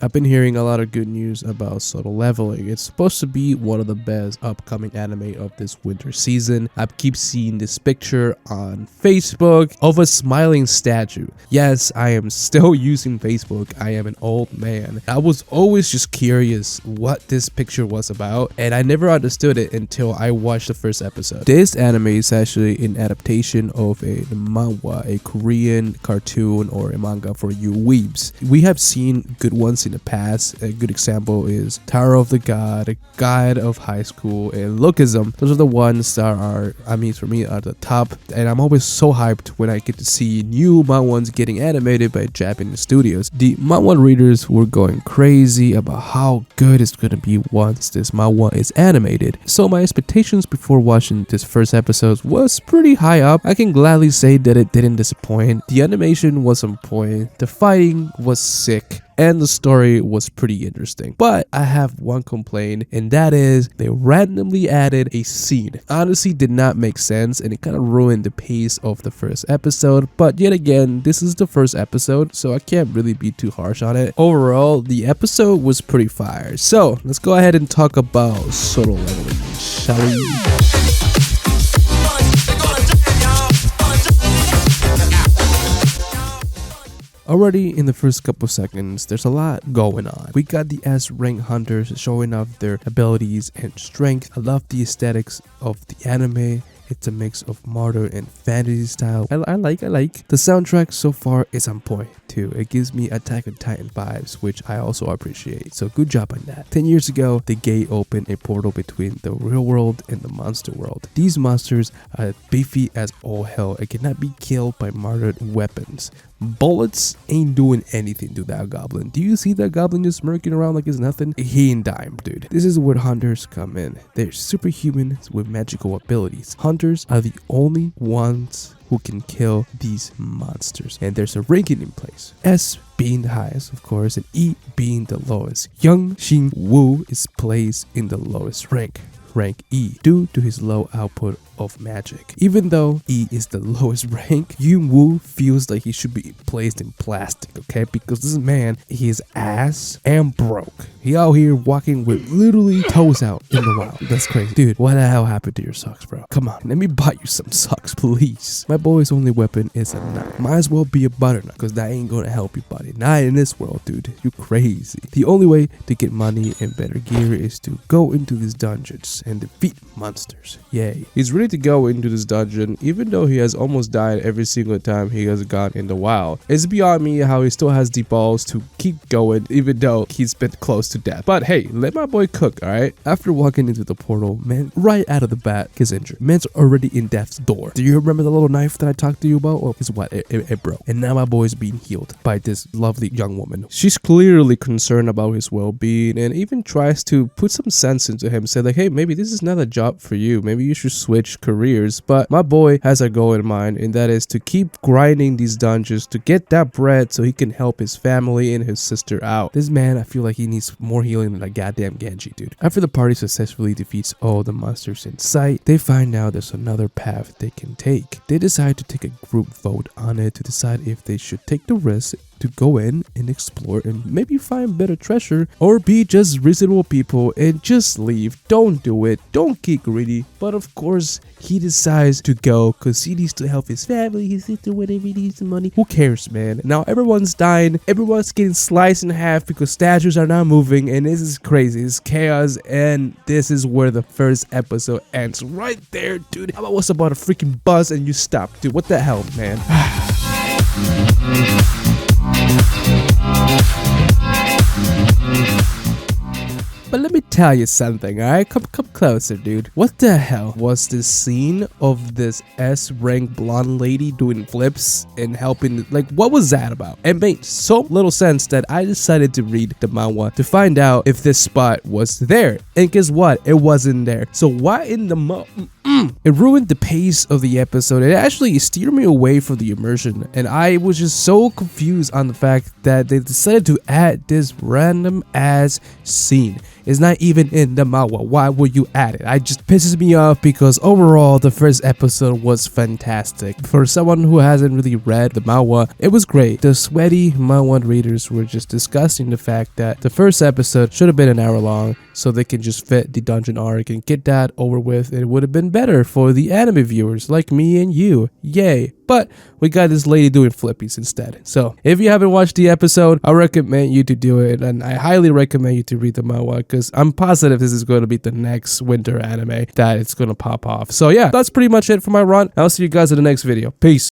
I've been hearing a lot of good news about Solo Leveling. It's supposed to be one of the best upcoming anime of this winter season. I keep seeing this picture on Facebook of a smiling statue. Yes, I am still using Facebook. I am an old man. I was always just curious what this picture was about, and I never understood it until I watched the first episode. This anime is actually an adaptation of a manhwa, a Korean cartoon or a manga for you weebs. We have seen good ones in the past. A good example is Tower of the God, Guide of High School, and Lookism. Those are the ones that are, for me, are the top, and I'm always so hyped when I get to see new manhwas getting animated by Japanese studios. The manhwa readers were going crazy about how good it's gonna be once this manhwa is animated. So my expectations before watching this first episode was pretty high up. I can gladly say that it didn't disappoint. The animation was on point, the fighting was sick, and the story was pretty interesting. But I have one complaint, and that is they randomly added a scene. Honestly, did not make sense, and it kind of ruined the pace of the first episode. But yet again, this is the first episode, so I can't really be too harsh on it. Overall, the episode was pretty fire. So let's go ahead and talk about Solo Leveling, shall we? Already in the first couple seconds, there's a lot going on. We got the S-rank hunters showing off their abilities and strength. I love the aesthetics of the anime. It's a mix of modern and fantasy style. I like. The soundtrack so far is on point too. It gives me Attack on Titan vibes, which I also appreciate. So good job on that. 10 years ago, the gate opened a portal between the real world and the monster world. These monsters are beefy as all hell and cannot be killed by modern weapons. Bullets ain't doing anything to that goblin. Do you see that goblin just smirking around like it's nothing? He ain't dying, dude. This is where hunters come in. They're superhumans with magical abilities. Hunters are the only ones who can kill these monsters, and there's a ranking in place. S being the highest, of course, and E being the lowest. Young Xin Wu is placed in the lowest rank E, due to his low output of magic. Even though E is the lowest rank, Yun Woo feels like he should be placed in plastic, okay? Because this man, he is ass and broke. He out here walking with literally toes out in the wild. That's crazy. Dude, what the hell happened to your socks, bro? Come on, let me buy you some socks, please. My boy's only weapon is a knife. Might as well be a butternut, because that ain't gonna help you, buddy. Not in this world, dude. You crazy. The only way to get money and better gear is to go into these dungeons and defeat monsters. Yay. He's ready to go into this dungeon, even though he has almost died every single time he has gone in the wild. It's beyond me how he still has the balls to keep going, even though he's been close to death. But hey, let my boy cook, alright? After walking into the portal, man, right out of the bat, gets injured. Man's already in death's door. Do you remember the little knife that I talked to you about? Well, guess what? It broke. And now my boy's being healed by this lovely young woman. She's clearly concerned about his well-being and even tries to put some sense into him. Say like, hey, maybe this is not a job for you. Maybe you should switch careers. But my boy has a goal in mind, and that is to keep grinding these dungeons to get that bread so he can help his family and his sister out. This man, I feel like he needs more healing than a goddamn Genji, dude. After the party successfully defeats all the monsters in sight, they find out there's another path they can take. They decide to take a group vote on it to decide if they should take the risk to go in and explore and maybe find better treasure, or be just reasonable people and just leave. Don't do it. Don't get greedy. But of course, he decides to go because he needs to help his family. He's doing whatever he needs the money. Who cares, man? Now everyone's dying. Everyone's getting sliced in half because statues are not moving, and this is crazy. It's chaos, and this is where the first episode ends. Right there, dude. I was about to freaking buzz and you stopped, dude. What the hell, man? But let me tell you something, alright? Come closer, dude. What the hell was this scene of this S-rank blonde lady doing flips and helping? Like, what was that about? It made so little sense that I decided to read the manhwa to find out if this spot was there. And guess what? It wasn't there. So why in the it ruined the pace of the episode. It actually steered me away from the immersion, and I was just so confused on the fact that they decided to add this random ass scene. It's not even in the manhwa. Why would you add it? It just pisses me off because overall the first episode was fantastic. For someone who hasn't really read the manhwa, it was great. The sweaty manhwa readers were just discussing the fact that the first episode should have been an hour long so they can just fit the dungeon arc and get that over with. It would have been better for the anime viewers like me and you. Yay. But we got this lady doing flippies instead. So if you haven't watched the episode, I recommend you to do it, and I highly recommend you to read the manhwa because I'm positive this is going to be the next winter anime that it's going to pop off. So yeah, that's pretty much it for my run. I'll see you guys in the next video. Peace.